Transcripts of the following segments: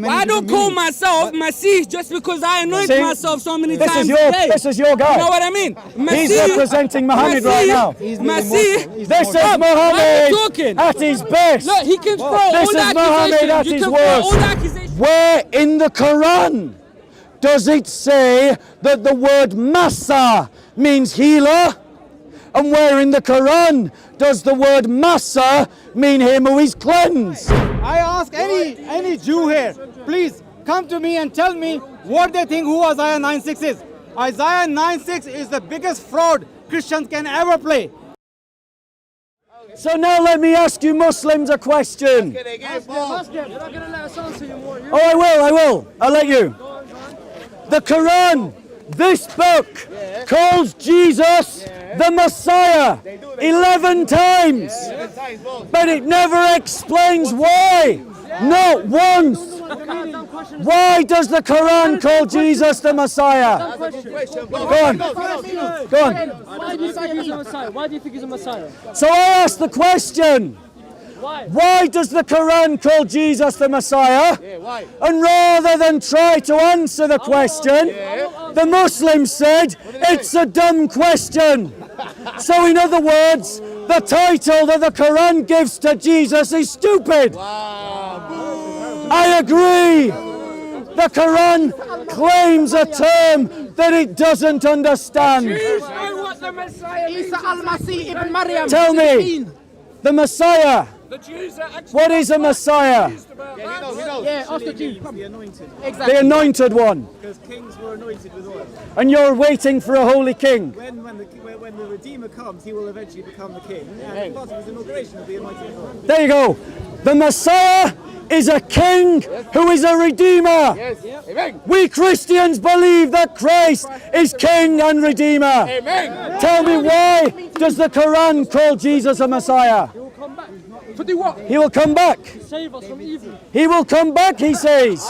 I don't call myself Masih just because I anoint myself so many times a day. This is your guy. You know what I mean? He's representing Muhammad right now. Masih. This is Muhammad at his best. Look, he can throw all This is Muhammad at his worst. Where in the Quran does it say that the word Massa means healer? And where in the Quran does the word Massa mean him who is cleansed? I ask any Jew here, please come to me and tell me what they think who Isaiah 9:6 is. Isaiah 9:6 is the biggest fraud Christians can ever play. So now let me ask you Muslims a question. Oh, I will. I'll let you. The Quran, this book, calls Jesus the Messiah 11 times, but it never explains why. Not once. Why does the Quran call Jesus the Messiah? Go on. Go on. Why do you think he's a Messiah? Why do you think he's a Messiah? So I asked the question. Why does the Quran call Jesus the Messiah? And rather than try to answer the question, the Muslims said it's a dumb question. So in other words, the title that the Quran gives to Jesus is stupid. I agree. The Quran claims a term that it doesn't understand. Tell me, the Messiah. What is a Messiah? The anointed one. Because kings were anointed with oil. And you're waiting for a holy king. When the Redeemer comes, he will eventually become the king. And part of his inauguration will be anointed oil. There you go. The Messiah is a king who is a redeemer. We Christians believe that Christ is king and redeemer. Tell me, why does the Quran call Jesus a Messiah? To do what? He will come back. Save us from evil. He will come back, he says.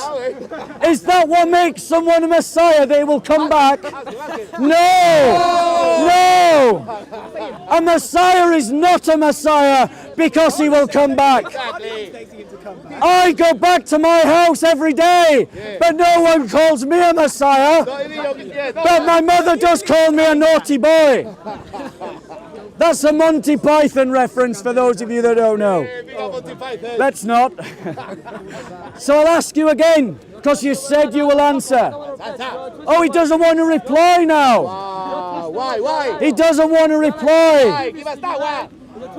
Is that what makes someone a Messiah? They will come back? No! No! A Messiah is not a Messiah because he will come back. I go back to my house every day, but no one calls me a Messiah. But my mother does call me a naughty boy. That's a Monty Python reference for those of you that don't know. Let's not. So I'll ask you again, because you said you will answer. Oh, he doesn't want to reply now. Why? He doesn't want to reply.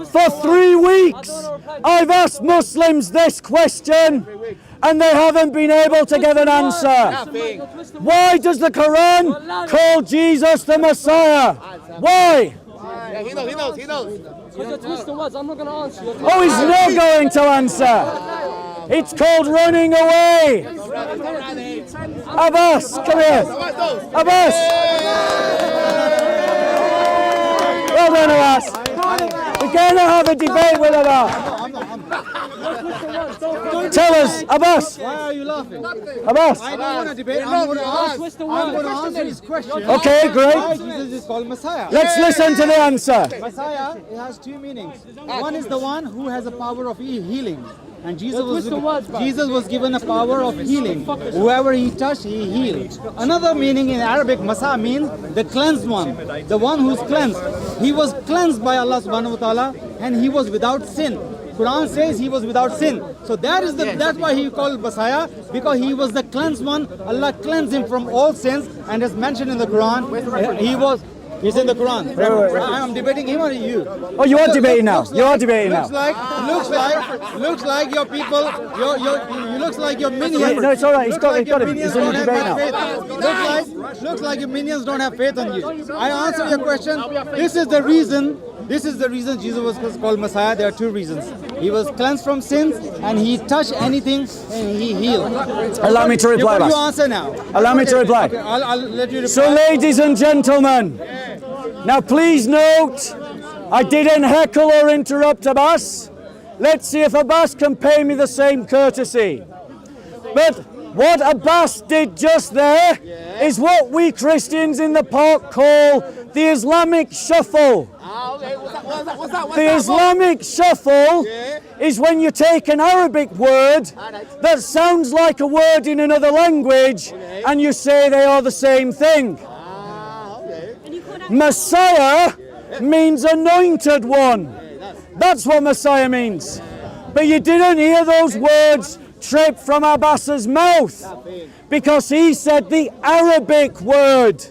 For 3 weeks, I've asked Muslims this question, and they haven't been able to give an answer. Why does the Quran call Jesus the Messiah? Why? He knows. I'm not going to answer. Oh, he's not going to answer. It's called running away. Abbas, come here. Abbas. Well done, Abbas. We're going to have a debate with Abbas. Tell us, Abbas. Why are you laughing? Abbas. I don't want to debate. I'm going to answer his question. Okay, great. Why Jesus is called Messiah? Let's listen to the answer. Messiah, it has 2 meanings. One is the one who has a power of healing. And Jesus was given a power of healing. Whoever he touched, he healed. Another meaning in Arabic, Masa means the cleansed one, the one who's cleansed. He was cleansed by Allah subhanahu wa ta'ala and he was without sin. Quran says he was without sin. So that's why he called Messiah, because he was the cleansed one. Allah cleansed him from all sins, and as mentioned in the Quran, he's in the Quran. I'm debating him or you? Oh, you are debating now. You are debating now. Looks like your people. Looks like your minions. No, it's all right. He's got it. He's in the debate now. Looks like your minions don't have faith on you. I answer your question. This is the reason Jesus was called Messiah. There are 2 reasons. He was cleansed from sins, and he touched anything and he healed. Allow me to reply. You answer now. Allow me to reply. Okay, I'll let you reply. So, ladies and gentlemen, now please note, I didn't heckle or interrupt Abbas. Let's see if Abbas can pay me the same courtesy. But what Abbas did just there is what we Christians in the park call the Islamic shuffle. The Islamic shuffle is when you take an Arabic word that sounds like a word in another language and you say they are the same thing. Messiah means anointed one. That's what Messiah means. But you didn't hear those words trip from Abbas's mouth because he said the Arabic word.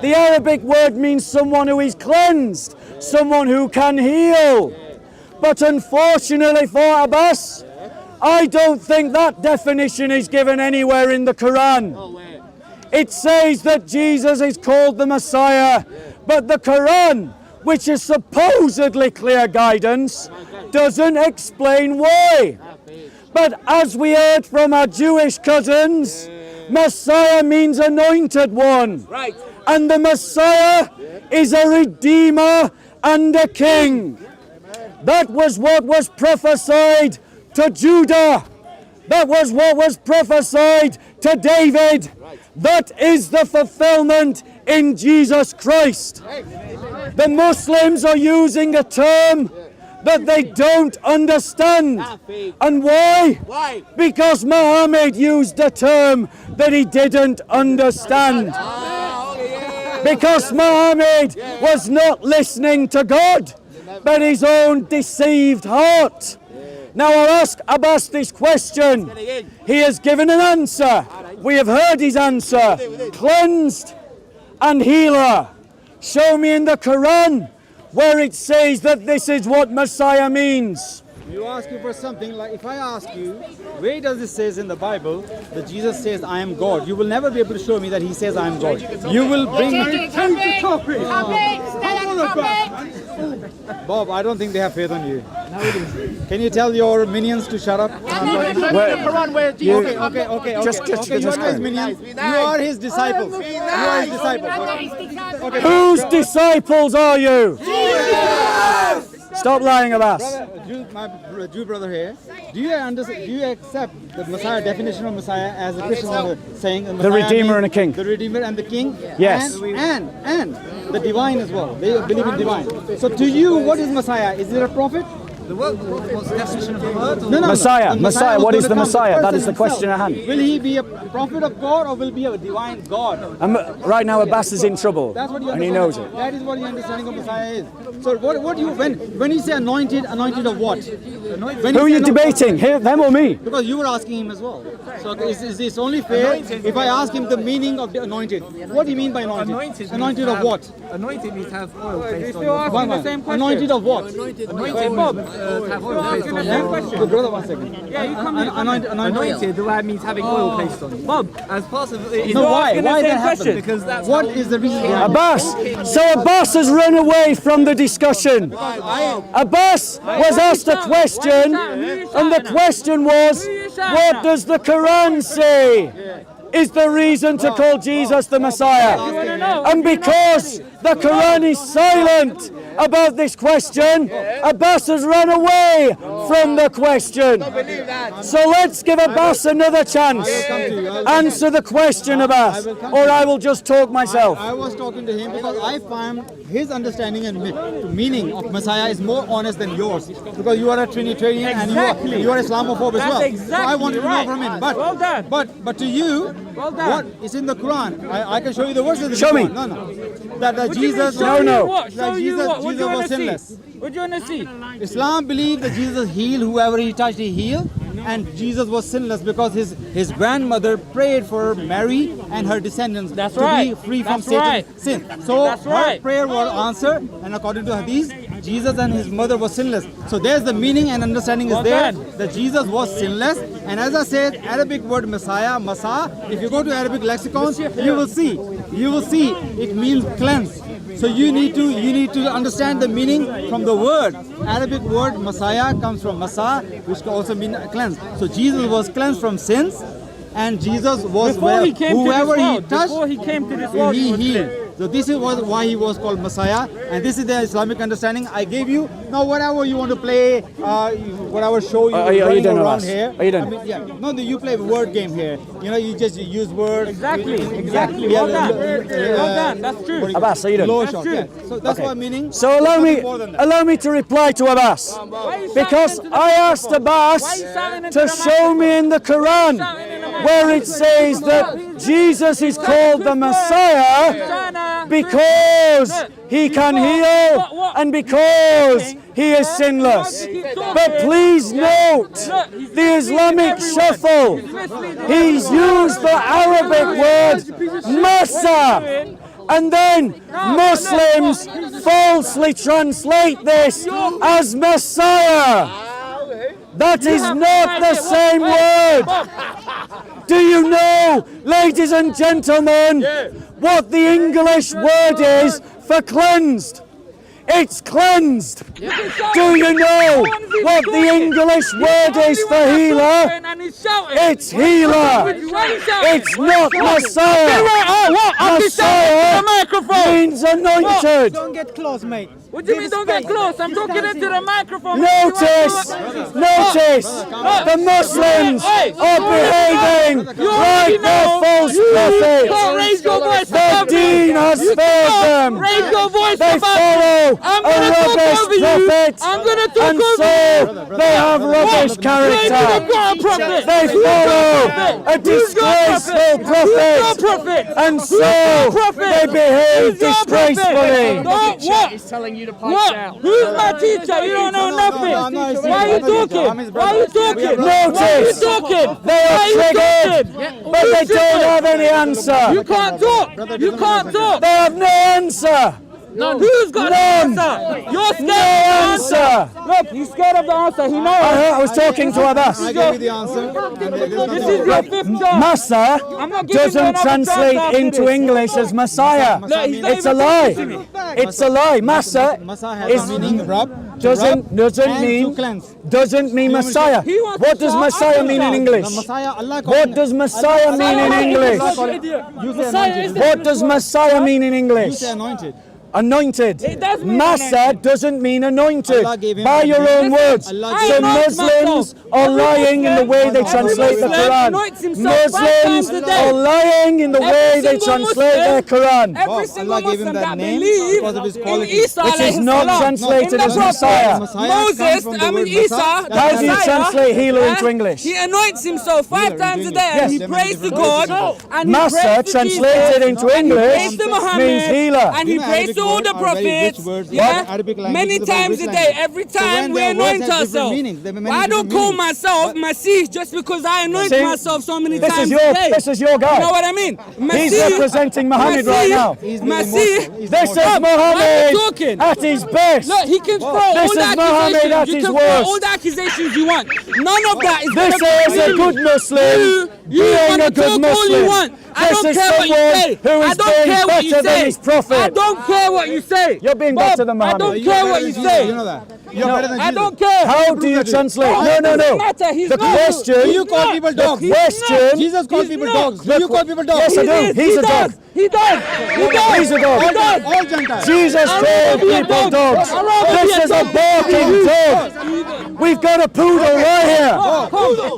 The Arabic word means someone who is cleansed, someone who can heal. But unfortunately for Abbas, I don't think that definition is given anywhere in the Quran. It says that Jesus is called the Messiah, but the Quran, which is supposedly clear guidance, doesn't explain why. But as we heard from our Jewish cousins, Messiah means anointed one. Right. And the Messiah is a redeemer and a king. That was what was prophesied to Judah. That was what was prophesied to David. That is the fulfillment in Jesus Christ. The Muslims are using a term that they don't understand. And why? Why? Because Muhammad used a term that he didn't understand. Because Muhammad was not listening to God, but his own deceived heart. Now I'll ask Abbas this question. He has given an answer. We have heard his answer. Cleansed and healer. Show me in the Quran where it says that this is what Messiah means. You ask you for something, like if I ask you, where does it says in the Bible that Jesus says, I am God? You will never be able to show me that he says, I am God. You will bring me... Bob, I don't think they have faith on you. Can you tell your minions to shut up? Okay. You are his minions. You are his disciples. You are his disciples. Okay. Whose disciples are you? Stop lying, Abbas. My Jew brother here, do you accept the Messiah definition of Messiah as the Christians are saying? The Redeemer and a King. The Redeemer and the King. Yes. And the divine as well. They believe in divine. So to you, what is Messiah? Is it a prophet? What's the definition of the word? No. Messiah. Messiah. What is the person Messiah? That is the himself. question at hand. Will he be a prophet of God or will he be a divine God? Right now, Abbas is in trouble, That's what you and he knows it. That is what your understanding of Messiah is. So what you when you say anointed of what? When Who are you say debating? Them or me? Because you were asking him as well. So it's only fair if I ask him the meaning of the anointed. What do you mean by anointed? Anointed of what? Anointed means to have oil placed on Still you. asking the same question. Anointed of what? Anointed means to have oil placed on the you. same question. Good brother, 1 second. Yeah, you come here. Anointed, the word means having oil placed on you. Bob, As part of it. No, why? asking the Why same that happened? question. Because that's What is the reason behind it? Abbas. So Abbas has run away from the discussion. Abbas was asked a question, and the question was, what does the Quran say is the reason to call Jesus the Messiah? And because the Quran is silent about this question, Abbas has run away from the question. So let's give Abbas another chance. Answer the question, Abbas, or I will just talk myself. I was talking to him because I find his understanding and meaning of Messiah is more honest than yours. Because you are a Trinitarian and you are Islamophobe as well. So I wanted to know from him. Well done. But to you, what is in the Quran? I can show you the verses. Show me. No. That Jesus. No. Show you what? What do you want was to see? sinless. What do you want to see? Islam believed that Jesus healed whoever he touched, he healed. And Jesus was sinless because his grandmother prayed for Mary and her descendants That's to right. be free from That's Satan's right. sin. So That's her right. prayer was answered, and according to Hadith, Jesus and his mother was sinless. So there's the meaning and understanding is Well there done. that Jesus was sinless. And as I said, Arabic word Messiah, Masa, if you go to Arabic lexicons, you will see it means cleanse. So you need to understand the meaning from the word. Arabic word Messiah comes from Masa, which can also mean cleanse. So Jesus was cleansed from sins, and Jesus was Before he came to this whoever he world, touched, before he came to this world, he was healed. cleansed. So this is why he was called Messiah, and this is the Islamic understanding I gave you. Now whatever you want to play, whatever show you Are you running done, around Abbas? here. Are you done? I mean, yeah. No, you play a word game here. You know, you just use words. Exactly. Yeah, Well done. That's true. Abbas, are you done? Low That's shot. true. Yeah. So that's Okay. what meaning. So allow me to reply to Abbas, because I asked Abbas to show me in the Quran where it says that Jesus is called the Messiah because he can heal and because he is sinless. But please note the Islamic shuffle. He's used the Arabic word Massa, and then Muslims falsely translate this as Messiah. That is not the same word. Do you know, ladies and gentlemen, what the English word is for cleansed? It's cleansed. Do you know what the English word is for healer? It's healer. It's not Messiah. Messiah means anointed. Don't get close, mate. What do you mean don't get close? I'm talking into the microphone. Notice, the Muslims are behaving like they're false prophets. Raise your voice. The deen has failed them. Raise your voice. They follow I'm a gonna talk rubbish over you. prophet, I'm gonna talk and over so they have rubbish you. character. Prophet. They follow a disgraceful prophet, Prophet. and so they behave disgracefully. What? telling you to pipe What? down. Who's my teacher? You don't know nothing. Why are you talking? Why are you talking? Notice, they are triggered, but they don't have any answer. You can't talk. You can't talk. They have no answer. Who's got None. the answer? You're scared No of the answer. Look, he's scared of the answer. He knows. I was talking to Abbas. I gave you the answer. This is your fifth job. Massa I'm not giving you doesn't another translate chance after into this. English as Messiah. Look, he's not It's a even lie. talking to me. It's a lie. Massa Massa has is a meaning rub. doesn't and to mean cleanse. Messiah. He wants What to does shout, Messiah I mean in can English? The Messiah, Allah called What him. does Messiah mean in English? You say anointed. What does Messiah mean in You English? say anointed. Anointed. It does mean Massa anointed. doesn't mean anointed. Allah gave him By a your name. own words. Allah I So anoint Muslims myself. are Every lying in the way they Muslim- translate the every Muslim Quran. anoints himself 5 Muslims times a day. are lying in the Every way they single translate Muslim- their Quran. Every Bob, single Allah gave him Muslim that that name believe because of his in quality. Isa Which is alayhi not salam, translated in the as Prophet, Messiah. Messiah Moses, comes from the word Isa, Messiah. the How do you Messiah, translate healer into English? He anoints himself 5 times a day and he Yes. prays to Yes. God and he Massa prays to translated Jesus, into and he English prays to Muhammad means healer. and he You know, prays Arabic to all words the are very rich prophets. words. Yeah, Arabic language many is a very times rich a day. language. Every So time when we their words anoint have different ourselves. meanings, there are many Why I don't different call meanings. myself Masih just because I anoint See, myself so many This times is a day. your guy. You know what I mean? He's representing Muhammad right now. He's Masih. This is Why are you Muhammad talking? at his best. Look, he can throw all This the is Muhammad accusations. at You his can throw worst. all the accusations you want. None of that is This gonna is a be good Muslim You being wanna a good talk all you Muslim. want. I This don't is care what you someone say. who I is don't being care what you better than say. his prophet. I don't care what you say. You're being Bob, better than I Muhammad. don't care what you say. You know that. You're better than I Jesus. don't care. How do you translate? Oh, No, it no, doesn't no. matter. He's The not. question. Do you call people dogs? The question. Jesus called He's people not. dogs. Do you call people dogs? Yes, I do. is. He's He a dog. does. He does. He does. He's a dog. He does. All Gentiles. Jesus I'd called rather be a people dog. dogs. I'd rather This be a is a dog. barking dog. We've got a poodle right here.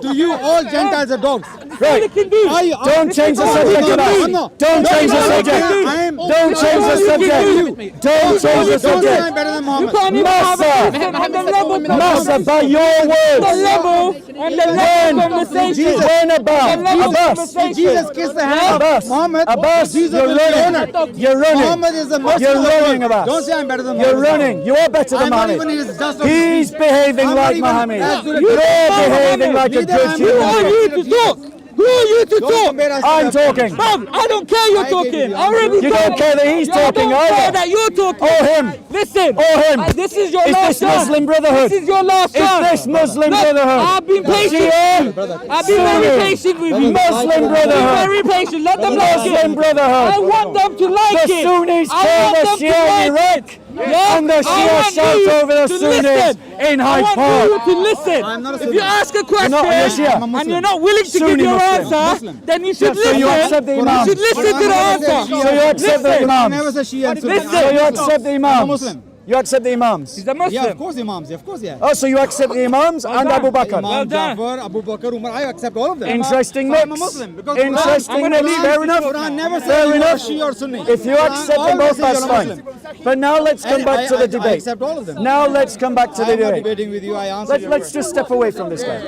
To you, all Gentiles are dogs. Right. Don't change the subject of that. Don't change the subject. Don't change the subject. Don't change the Don't say subject. I'm better than You Muhammad. can't even have a Massa. system on the level. Massa, by your The words. level on the level conversation. When about? Abbas. Jesus kissed the hand Abbas. of Muhammad. Abbas, Jesus you're will be honored. running. You're running. Muhammad is the most You're of the running, world. Abbas. Don't say I'm better than You're Muhammad. running. You are better than I'm not Muhammad. even his just of He's speech. behaving I'm like not even Muhammad. as good as You're Muhammad. behaving like a Neither good am I. Who are human. you to talk? Who are you to Don't talk? compare us to I'm that. talking. Bob, I don't care you're I gave you talking. the I already You told don't care that he's talking I don't care either. that you're talking. Or him. Listen. Or him. This is your Is last this chance. Muslim Brotherhood? This is your last Is chance. this Muslim Look, Brotherhood? I've been patient. Shia? I've been very Sunni? patient with you. Muslim Be Brotherhood. very patient. Let them like Muslim it. Brotherhood. I want them to like The it. Sunnis I call want the them to Shia like Iraq. it. Yeah, And the I Shia want shout you over the to Sunnis listen. in I Hyde want Park. you to listen. I'm not a If Sunni. you ask a question not a Shia. I'm a and you're not willing to Sunni give your Muslim. answer, Muslim. then you should So you listen. accept the You Imams. should listen to the answer. So you accept the I Imams. never say Shia and Sunni. Listen. So you accept the I'm a Imams. Muslim. You accept the Imams. He's a Muslim. Yeah, of course Imams. Of course, yeah. Oh, so you accept the Imams and done. Abu Bakr. Imam done. Jafar, Abu Bakr, Umar, I accept all of them. Interesting So I'm a mix. Muslim. Because Interesting Quran- mix. Quran- Fair enough. Quran never Fair says you are enough. Shia or Sunni. If you Quran accept them always both, says that's you're a fine. Muslim. But now let's come back to the I debate. accept all of them. Now let's come back to the I'm not debate. debating with you. I answer your Let's just step away from this guy.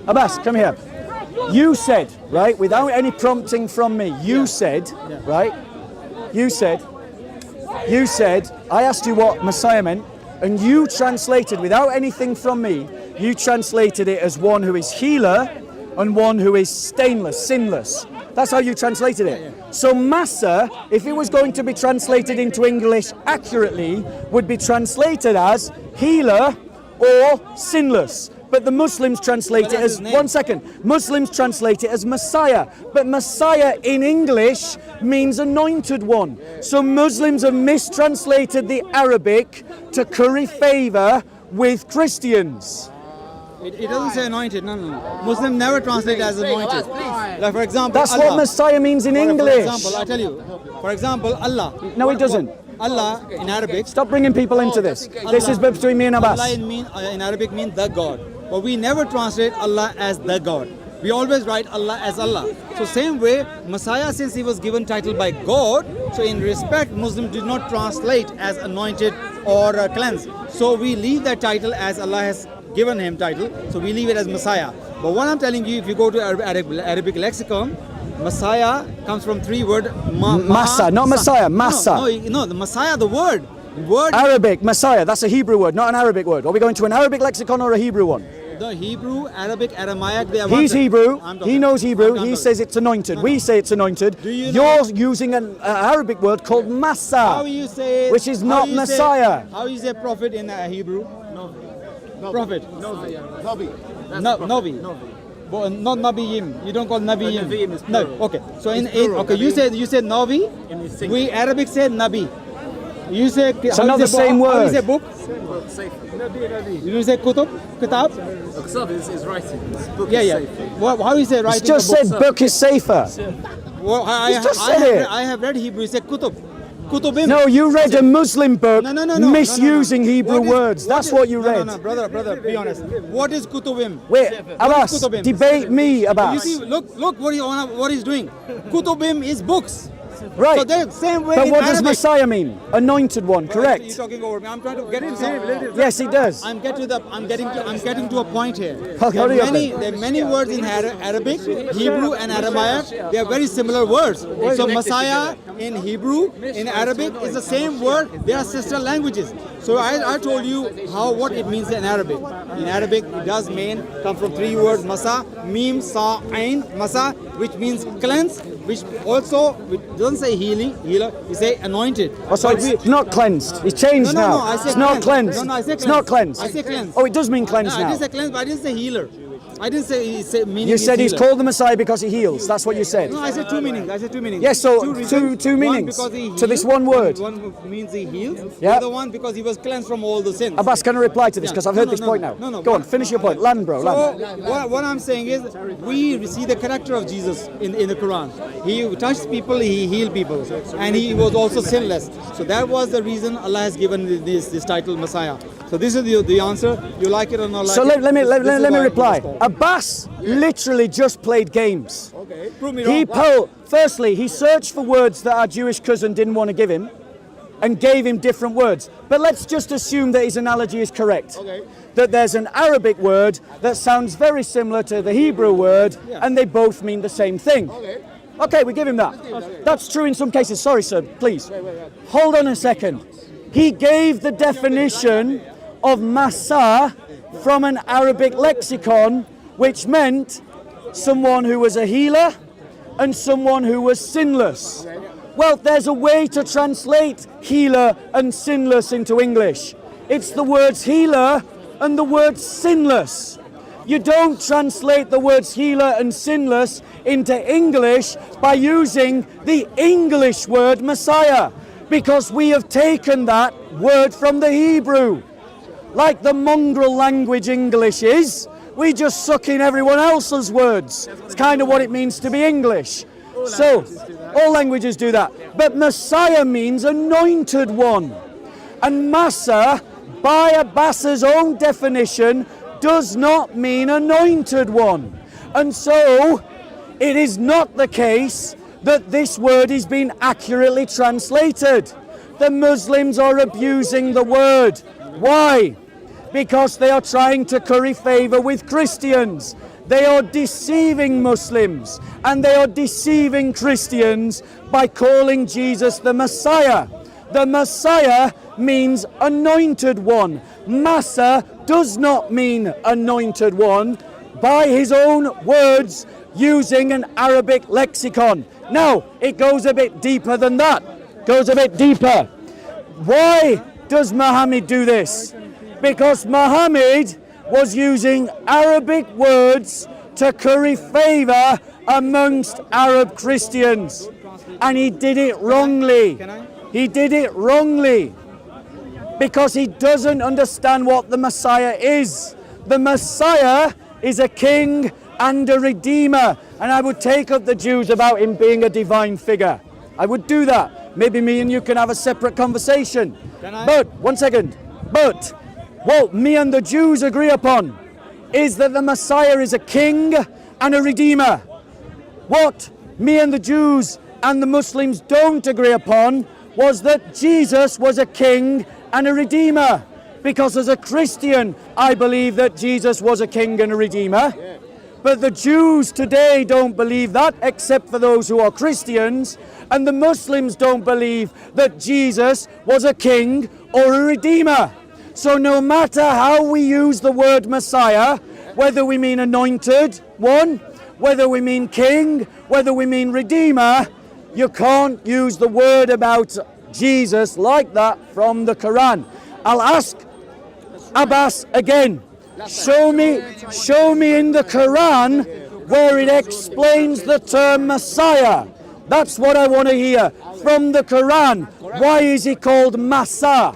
Abbas, come here. You said, right, without any prompting from me, you said, right, you said, I asked you what Messiah meant, and you translated, without anything from me, you translated it as one who is healer and one who is stainless, sinless. That's how you translated it. So Massa, if it was going to be translated into English accurately, would be translated as healer or sinless. But the Muslims translate it as, one second, Muslims translate it as Messiah. But Messiah in English means anointed one. So Muslims have mistranslated the Arabic to curry favor with Christians. It doesn't say anointed. No. Muslim never translate as anointed. Like for example, That's Allah. what Messiah means in For English. example, I tell you. For example, Allah. No, it doesn't. Allah in Arabic. Stop bringing people into this. This is between me and Allah Abbas. in Arabic means the God. But we never translate Allah as the God. We always write Allah as Allah. So same way, Messiah, since he was given title by God, so in respect, Muslims did not translate as anointed or cleansed. So we leave that title as Allah has given him title. So we leave it as Messiah. But what I'm telling you, if you go to Arabic lexicon, Messiah comes from three words. Massa, not Messiah, Massa. No, the Messiah, the word. Arabic, Messiah, that's a Hebrew word, not an Arabic word. Are we going to an Arabic lexicon or a Hebrew one? The Hebrew, Arabic, Aramaic, they are He's one thing. Hebrew, I'm talking- he knows Hebrew, I'm he talking. says it's anointed. We say it's anointed. Do you know- You're using an Arabic word called Massa, How you say, which is how not you say- Messiah. How you say prophet in Hebrew? Prophet. Novi. But not Nabiyim. You don't call Nabiyim. Nabiyim is No. plural. Okay. So in plural. okay, you said Nabi. We Arabic say Nabi. You say So not the same How you word. say book? You say Kutub, Kitab. Kitab is writing. This book Yeah, is yeah. safe. How you say It's writing? just a book? said book is safer. Well, He's just said it. I have read Hebrew. You say Kutub. Kutubim. No, you read a Muslim book No. misusing Hebrew What is- words. That's what you read. No, brother, be honest. What is Kutubim? Wait, Abbas, Kutubim? debate me, You Abbas. see, look what he's doing. Kutubim is books. Right. So the same way But in what does Arabic. Messiah mean? Anointed one, You're correct? talking over me. I'm trying to get into Yes, he does. I'm getting to a point here. Okay, hurry up then. There are many words in Arabic, Hebrew, and Aramaic. They are very similar words. So Messiah in Hebrew, in Arabic is the same word. They are sister languages. So I told you what it means in Arabic. In Arabic, it does come from three words: Masa, Mim, Sa, Ain, Masa, which means cleanse, which also doesn't say healer, you say anointed. Oh, so it's not cleansed. It's changed No, now. I say It's not cleansed. No, I say It's not cleansed. I say cleansed. Oh, it does mean No, cleansed I now. didn't say cleanse, but I didn't say healer. I didn't say meaning. You is said he's healer. called the Messiah because he heals. That's what you said. No, I said two meanings. Yes, so reasons. two One, meanings because he to this heals. one word. One means he heals. Yeah. The other one because he was cleansed from all the sins. Abbas, can I reply to this? Yeah. Because I've No, heard no, this no, point now. no. Go on, finish your point. Land, bro, land. So what I'm saying is, we see the character of Jesus in the Quran. He touched people, he healed people, and he was also sinless. So that was the reason Allah has given this title Messiah. So this is the answer. You like it or not like So it? let me this is why it reply. was called. Abbas literally just played games. Okay, prove me He wrong. firstly, he searched for words that our Jewish cousin didn't want to give him and gave him different words. But let's just assume that his analogy is correct. Okay. That there's an Arabic word that sounds very similar to the Hebrew word, and they both mean the same thing. Okay, we give him that. That's true in some cases. Sorry, sir, please. Hold on a second. He gave the definition of Massa from an Arabic lexicon, which meant someone who was a healer and someone who was sinless. Well, there's a way to translate healer and sinless into English. It's the words healer and the word sinless. You don't translate the words healer and sinless into English by using the English word Messiah, because we have taken that word from the Hebrew. Like the mongrel language English is, we just suck in everyone else's words. It's kind of what it means to be English. So, all languages do that. But Messiah means anointed one. And Massa, by Abbas's own definition, does not mean anointed one. And so, it is not the case that this word is being accurately translated. The Muslims are abusing the word. Why? Because they are trying to curry favor with Christians. They are deceiving Muslims, and they are deceiving Christians by calling Jesus the Messiah. The Messiah means anointed one. Massa does not mean anointed one, by his own words, using an Arabic lexicon. Now, it goes a bit deeper than that. Goes a bit deeper. Why does Muhammad do this? Because Muhammad was using Arabic words to curry favor amongst Arab Christians. And he did it wrongly. He did it wrongly. Because he doesn't understand what the Messiah is. The Messiah is a king and a redeemer. And I would take up the Jews about him being a divine figure. I would do that. Maybe me and you can have a separate conversation. But, one second. But, what me and the Jews agree upon is that the Messiah is a king and a redeemer. What me and the Jews and the Muslims don't agree upon was that Jesus was a king and a redeemer. Because as a Christian, I believe that Jesus was a king and a redeemer. But the Jews today don't believe that, except for those who are Christians. And the Muslims don't believe that Jesus was a king or a redeemer. So no matter how we use the word Messiah, whether we mean anointed one, whether we mean king, whether we mean redeemer, you can't use the word about Jesus like that from the Quran. I'll ask Abbas again. Show me in the Quran where it explains the term Messiah. That's what I want to hear from the Quran. Why is he called Massa?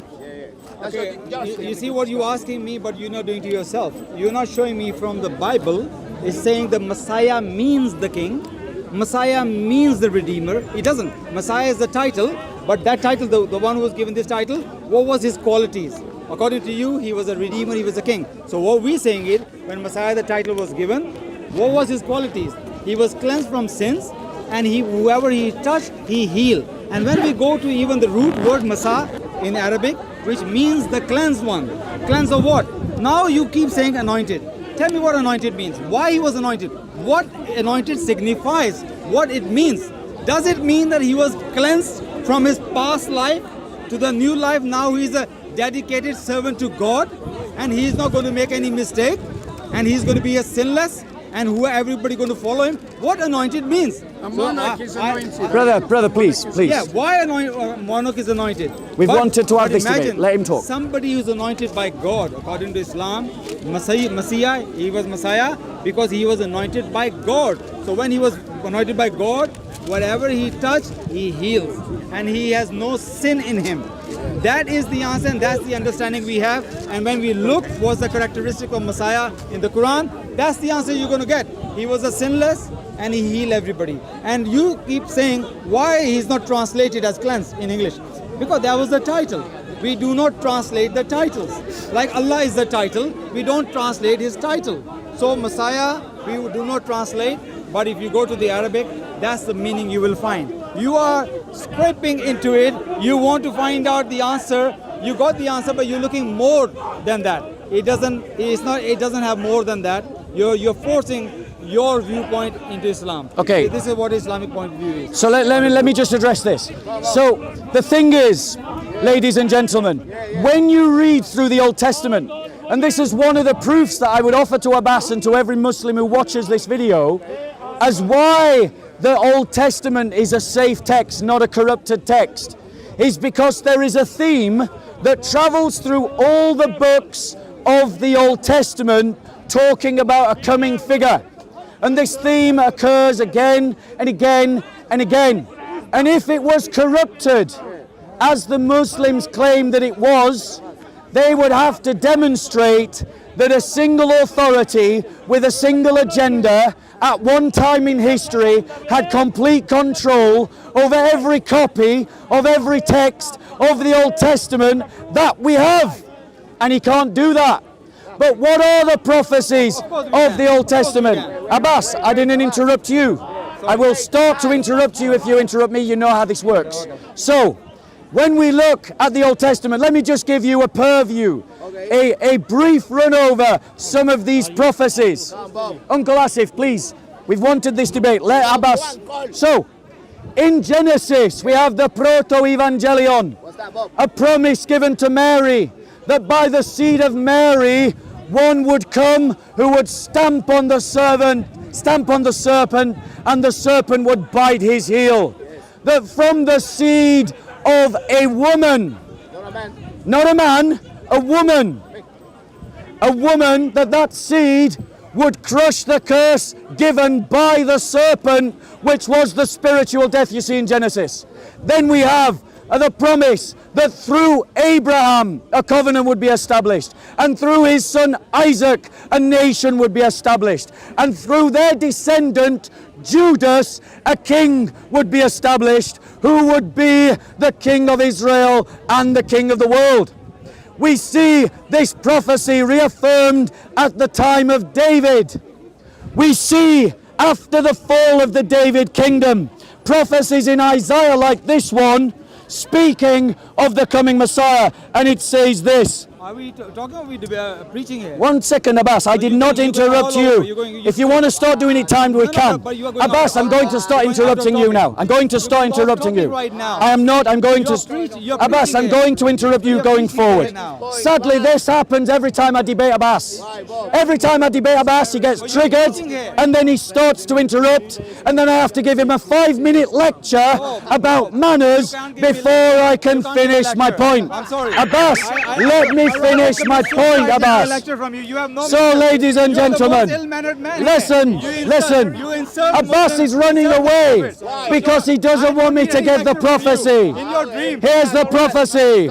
Okay, you see what you're asking me, but you're not doing to yourself. You're not showing me from the Bible. It's saying the Messiah means the king. Messiah means the Redeemer. It doesn't. Messiah is the title, but that title, the one who was given this title, what was his qualities? According to you, he was a Redeemer, he was a king. So what we're saying is, when Messiah the title was given, what was his qualities? He was cleansed from sins, and whoever he touched, he healed. And when we go to even the root word Massa in Arabic, which means the cleansed one. Cleansed of what? Now you keep saying anointed. Tell me what anointed means. Why he was anointed? What anointed signifies? What it means? Does it mean that he was cleansed from his past life to the new life? Now he is a dedicated servant to God, and he is not going to make any mistake, and he is going to be a sinless, and who everybody going to follow him. What anointed means? A monarch is anointed. Brother, please. Yeah, why monarch is anointed? We've wanted to have this debate. Let him talk. Somebody who's anointed by God, according to Islam, Messiah, he was Messiah because he was anointed by God. So when he was anointed by God, whatever he touched, he heals. And he has no sin in him. That is the answer, and that's the understanding we have. And when we look what's the characteristic of Messiah in the Quran, that's the answer you're going to get. He was a sinless, and he healed everybody. And you keep saying why he's not translated as cleansed in English. Because that was the title. We do not translate the titles. Like Allah is the title, we don't translate his title. So Messiah, we do not translate. But if you go to the Arabic, that's the meaning you will find. You are scraping into it. You want to find out the answer. You got the answer, but you're looking more than that. It doesn't have more than that. You're forcing your viewpoint into Islam. Okay. This is what Islamic point of view is. So let me just address this. So the thing is, ladies and gentlemen, when you read through the Old Testament, and this is one of the proofs that I would offer to Abbas and to every Muslim who watches this video, as why the Old Testament is a safe text, not a corrupted text, is because there is a theme that travels through all the books of the Old Testament talking about a coming figure. And this theme occurs again and again and again. And if it was corrupted, as the Muslims claim that it was, they would have to demonstrate that a single authority with a single agenda at one time in history had complete control over every copy of every text of the Old Testament that we have. And he can't do that. But what are the prophecies of the Old Testament? Abbas, I didn't interrupt you. I will start to interrupt you if you interrupt me. You know how this works. So, when we look at the Old Testament, let me just give you a purview, a brief run over some of these prophecies. Uncle Asif, please. We've wanted this debate. Let Abbas. So, in Genesis, we have the proto-evangelion, a promise given to Mary that by the seed of Mary, one would come who would stamp on the serpent, and the serpent would bite his heel. That from the seed of a woman, not a man, a woman, that seed would crush the curse given by the serpent, which was the spiritual death you see in Genesis. Then we have the promise that through Abraham a covenant would be established, and through his son Isaac a nation would be established, and through their descendant Judas a king would be established, who would be the king of Israel and the king of the world. We see this prophecy reaffirmed at the time of David. We see after the fall of the David kingdom prophecies in Isaiah like this one, speaking of the coming Messiah, and it says this. Are we talking or are we preaching here? 1 second, Abbas, I did not interrupt you. If you want to start doing it timed, we can. Abbas, I'm going to start interrupting you now. I'm going to start interrupting you. I am not, I'm going to... Abbas, I'm going to interrupt you going forward. Sadly, this happens every time I debate Abbas. Every time I debate Abbas, he gets triggered, and then he starts to interrupt, and then I have to give him a 5-minute lecture about manners before I can finish my point. Abbas, let me finish my point, Abbas. So, ladies and gentlemen, listen. Abbas is running away because he doesn't want me to give the prophecy. Here's the prophecy.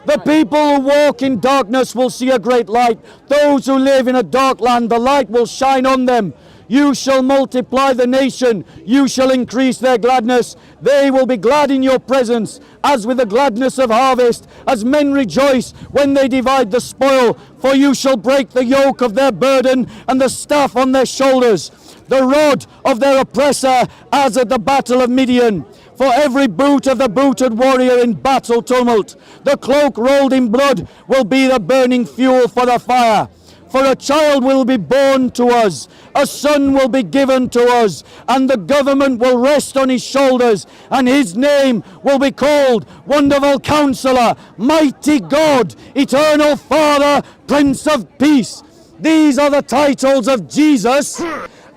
The people who walk in darkness will see a great light. Those who live in a dark land, the light will shine on them. You shall multiply the nation, you shall increase their gladness. They will be glad in your presence, as with the gladness of harvest, as men rejoice when they divide the spoil. For you shall break the yoke of their burden, and the staff on their shoulders, the rod of their oppressor, as at the battle of Midian. For every boot of the booted warrior in battle tumult, the cloak rolled in blood will be the burning fuel for the fire. For a child will be born to us, a son will be given to us, and the government will rest on his shoulders, and his name will be called Wonderful Counselor, Mighty God, Eternal Father, Prince of Peace. These are the titles of Jesus,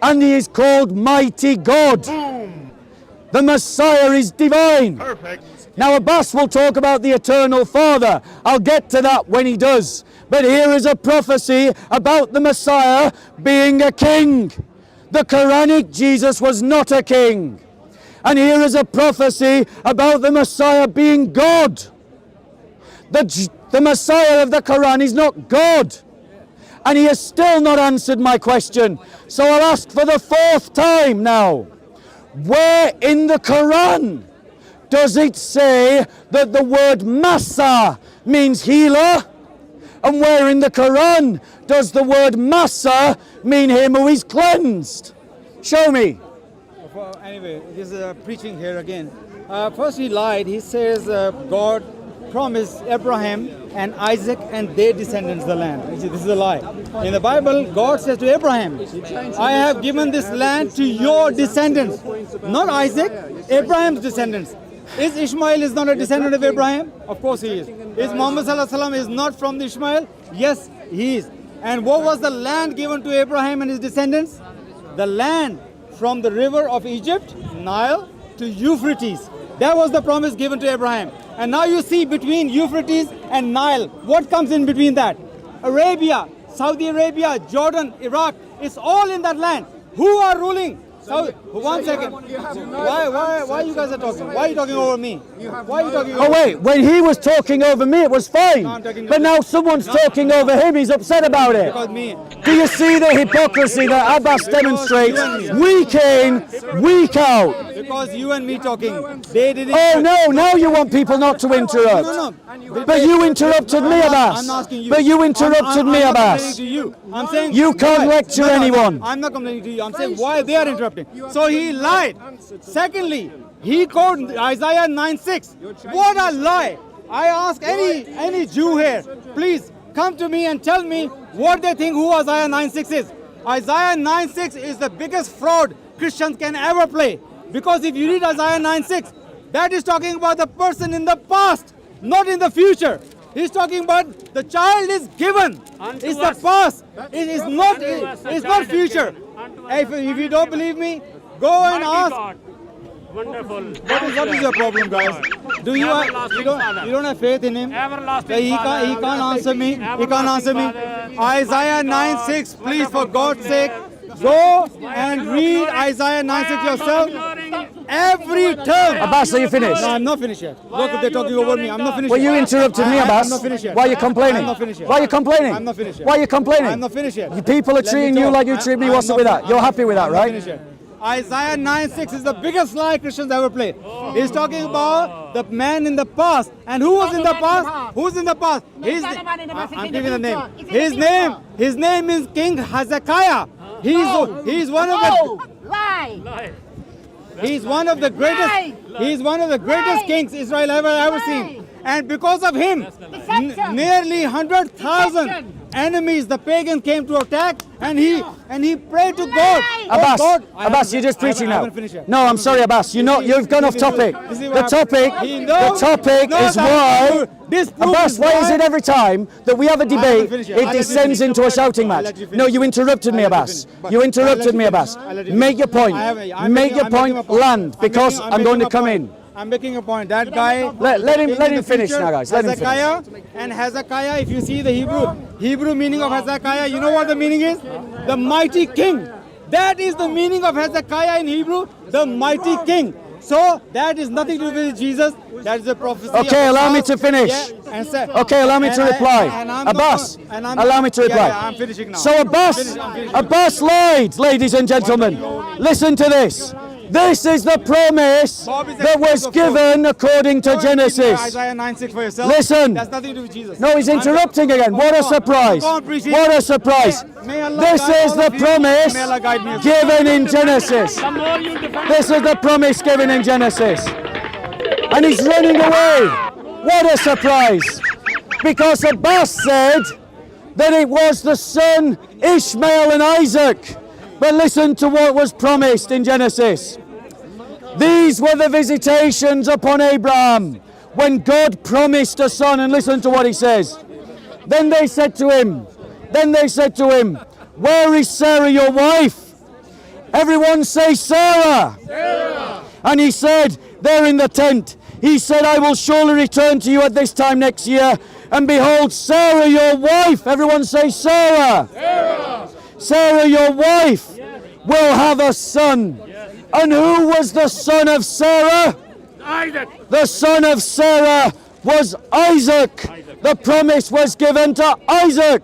and he is called Mighty God. The Messiah is divine. Now Abbas will talk about the Eternal Father. I'll get to that when he does. But here is a prophecy about the Messiah being a king. The Quranic Jesus was not a king. And here is a prophecy about the Messiah being God. The Messiah of the Quran is not God. And he has still not answered my question. So I'll ask for the 4th time now. Where in the Quran does it say that the word Massa means healer? And where in the Quran does the word Massa mean him who is cleansed? Show me. Well, anyway, this is preaching here again. First he lied. He says God promised Abraham and Isaac and their descendants the land. This is a lie. In the Bible, God says to Abraham, I have given this land to your descendants. Not Isaac, Abraham's descendants. Is Ishmael is not a descendant of Abraham? Of course he is. Is Muhammad Sallallahu Alaihi Wasallam is not from the Ishmael? Yes, he is. And what was the land given to Abraham and his descendants? The land from the river of Egypt, Nile, to Euphrates. That was the promise given to Abraham. And now you see between Euphrates and Nile, what comes in between that? Arabia, Saudi Arabia, Jordan, Iraq, it's all in that land. Who are ruling? One second. Why you guys are talking? Why are you talking over me? Why are you talking over Oh wait, when he was talking over me, it was fine. No, I'm talking But now someone's talking over him, he's upset about it. Because me. Do you see the hypocrisy that Abbas demonstrates week in, week out? Because you and me talking. They didn't. Oh no, now you want people not to interrupt. No. But you interrupted me, Abbas. I'm asking you. But you interrupted me, I'm not Abbas. complaining to you. I'm saying You can't why? lecture anyone. I'm not complaining to you. I'm saying why they are interrupting. So he lied. Secondly, he quoted Isaiah 9:6. What a lie! I ask any Jew here, please come to me and tell me what they think who Isaiah 9:6 is. Isaiah 9:6 is the biggest fraud Christians can ever play. Because if you read Isaiah 9:6, that is talking about the person in the past, not in the future. He's talking about the child is given. It's the past. It is not. It's not future. If you don't believe me, go and ask. Wonderful. What is your problem, guys? You don't have faith in him? Everlasting He can't answer me. He can't answer me. Isaiah 9:6, please, for God's sake, go and read Isaiah 9:6 yourself. Every term. Abbas, are you finished? No, I'm not finished yet. Look, they're talking over me. I'm not finished Well, yet. you interrupted me, I'm Abbas. not finished yet. Why are you complaining? I'm not finished yet. Why are you complaining? I'm not finished yet. Why are you complaining? I'm not finished yet. You people are Let me treating you talk. like you treat me. What's up with that? You're happy with that, I'm not right? finished yet. Isaiah 9:6 is the biggest lie Christians ever played. He's talking about the man in the past. And who was in the past? Who's in the past? I'm giving the name. His name is King Hezekiah. He's one of the Lie. He's one of the greatest kings Israel ever seen. And because of him, nearly 100,000 enemies, the pagan, came to attack, and he prayed to God. Abbas, Oh, God. Abbas, you're just preaching I now. haven't finished yet. No, I'm sorry, Abbas. You've gone off topic. This is The what topic happened. No, is no, why. this proof Abbas, is why is why- it every time that we have a debate, finished yet. I'll it let you descends finish. into a shouting I'll match? let you finish. No, you interrupted me, I'll let you Abbas. finish. But You I'll interrupted let me, you Abbas. finish. I'll let you Make your finish. point. I'm Make making- your I'm making point a point. land, because I'm going to come in. I'm making a point. That guy. Let him in the finish future, now, guys. Let him Hezekiah and Hezekiah. If you see the Hebrew meaning of Hezekiah, you know what the meaning is? The mighty king. That is the meaning of Hezekiah in Hebrew. The mighty king. So that is nothing to do with Jesus. That is a prophecy. Okay, of allow me God. to finish. Yeah, and say- Okay, allow me to and I- reply. and I'm not Abbas, gonna- and I'm allow not- me to yeah, reply. yeah, I'm finishing now. So Abbas lied, ladies and gentlemen. Listen to this. This is the promise Bob is that was excuse of given according to Go and read Genesis. Isaiah 9:6 for yourself. Listen. That's nothing to do with Jesus. No, he's interrupting again. What a surprise. What a surprise. May Allah This guide is all the of you. promise May Allah guide me as well. given in Genesis. This is the promise given in Genesis. And he's running away. What a surprise. Because Abbas said that it was the son Ishmael and Isaac. But listen to what was promised in Genesis. These were the visitations upon Abraham when God promised a son. And listen to what he says. Then they said to him, where is Sarah your wife? Everyone say Sarah. And he said, there in the tent. He said, I will surely return to you at this time next year. And behold, Sarah your wife. Everyone say Sarah. Sarah your wife will have a son. And who was the son of Sarah? Isaac. The son of Sarah was Isaac. The promise was given to Isaac.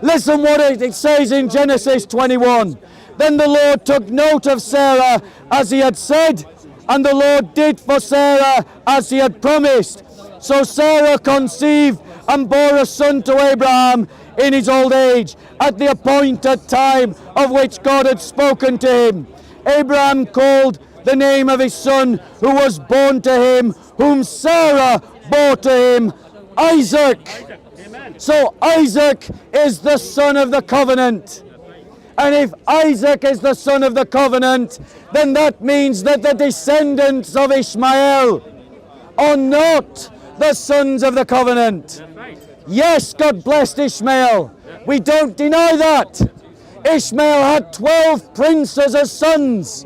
Listen what it says in Genesis 21. Then the Lord took note of Sarah as he had said, and the Lord did for Sarah as he had promised. So Sarah conceived and bore a son to Abraham in his old age, at the appointed time of which God had spoken to him. Abraham called the name of his son who was born to him, whom Sarah bore to him, Isaac. So Isaac is the son of the covenant. And if Isaac is the son of the covenant, then that means that the descendants of Ishmael are not the sons of the covenant. Yes, God blessed Ishmael. We don't deny that. Ishmael had 12 princes as sons.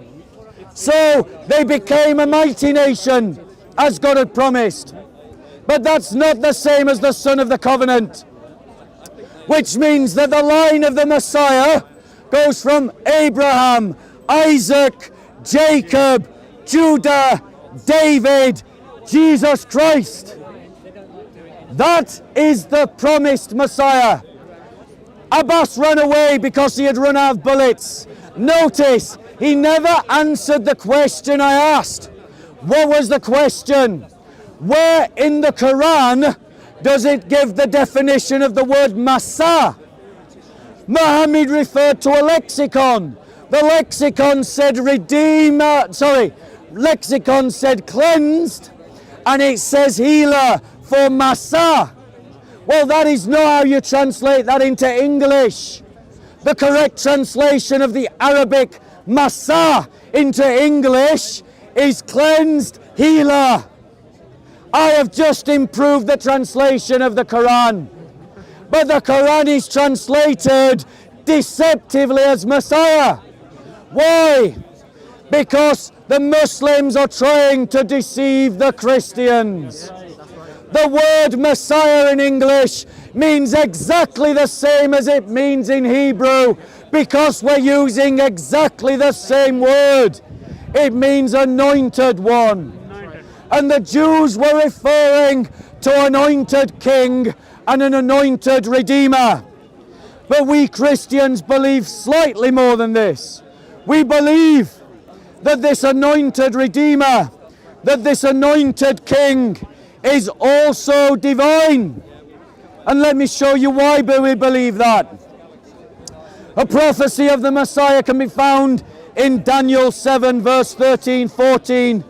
So they became a mighty nation, as God had promised. But that's not the same as the son of the covenant. which means that the line of the Messiah goes from Abraham, Isaac, Jacob, Judah, David, Jesus Christ. That is the promised Messiah. Abbas ran away because he had run out of bullets. Notice, he never answered the question I asked. What was the question? Where in the Quran does it give the definition of the word Massa? Muhammad referred to a lexicon. The lexicon said lexicon said cleansed, and it says healer for Massa. Well, that is not how you translate that into English. The correct translation of the Arabic Massa into English is cleansed healer. I have just improved the translation of the Quran. But the Quran is translated deceptively as Messiah. Why? Because the Muslims are trying to deceive the Christians. The word Messiah in English means exactly the same as it means in Hebrew, because we're using exactly the same word. It means anointed one. And the Jews were referring to anointed king and an anointed redeemer. But we Christians believe slightly more than this. We believe that this anointed redeemer, that this anointed king is also divine. And let me show you why we believe that. A prophecy of the Messiah can be found in Daniel 7 verse 13, 14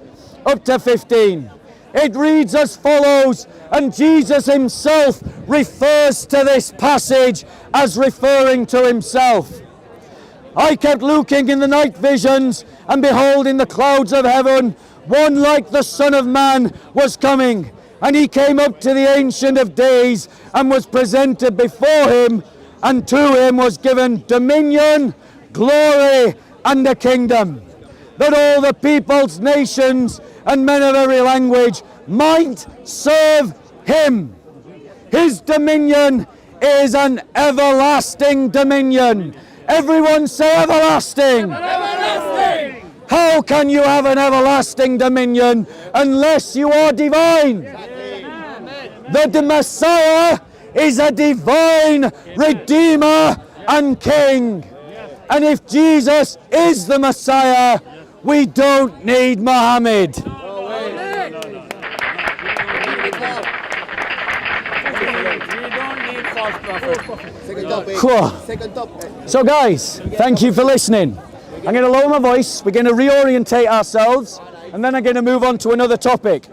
up to 15. It reads as follows, and Jesus himself refers to this passage as referring to himself. I kept looking in the night visions, and behold, in the clouds of heaven, one like the Son of Man was coming. And he came up to the Ancient of Days and was presented before him, and to him was given dominion, glory, and a kingdom, that all the peoples, nations, and men of every language might serve him. His dominion is an everlasting dominion. Everyone say everlasting. Everlasting. How can you have an everlasting dominion unless you are divine? The Messiah is a divine Redeemer and King. And if Jesus is the Messiah, we don't need Muhammad. Cool. So guys, thank you for listening. I'm going to lower my voice, we're going to reorientate ourselves, and then I'm going to move on to another topic.